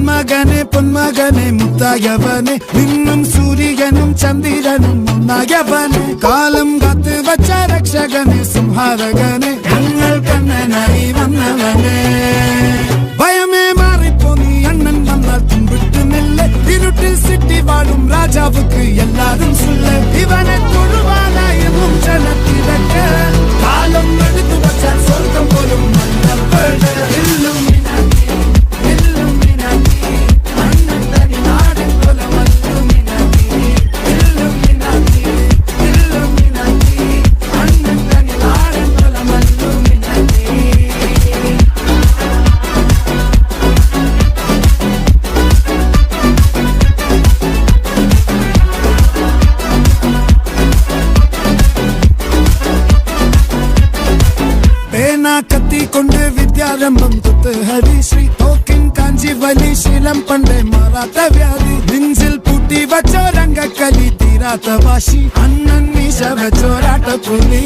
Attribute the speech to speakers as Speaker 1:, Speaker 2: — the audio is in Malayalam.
Speaker 1: മകനെ പൊന്മകനെ മുത്തായവനെ നിന്നും സൂര്യനും ചന്ദ്രനും ഒന്നായവനെ കാലം കാത്ത് വച്ച രക്ഷകനെ സംഹാരകനെ ഞങ്ങൾ കണ്ണനായി വന്നവനെ ഭയമേ മാറിപ്പോ നീ അണ്ണൻ വന്നാൽ തുമ്പിട്ട് നെല്ല് ഇരുട്ടിൽ സിറ്റി വാഴും രാജാവുക്ക് എല്ലാരും സുല്ല ഇവനെ തൊഴുവാനായി ജനത്തിരക്ക് കാലം എടുത്തു വച്ചാൽ സ്വർഗം പോലും കൊണ്ട് വിദ്യാരംഭം തൊട്ട് ഹരിശ്രീ തോക്കിൻ കാഞ്ചി വലി ശീലം പണ്ടേ മാറാത്ത വ്യാധി നെഞ്ചിൽ പൂട്ടി വച്ചോരംഗക്കലി തീരാത്ത വാശി അണ്ണൻ മീശ വെച്ചോരാട്ട പുലി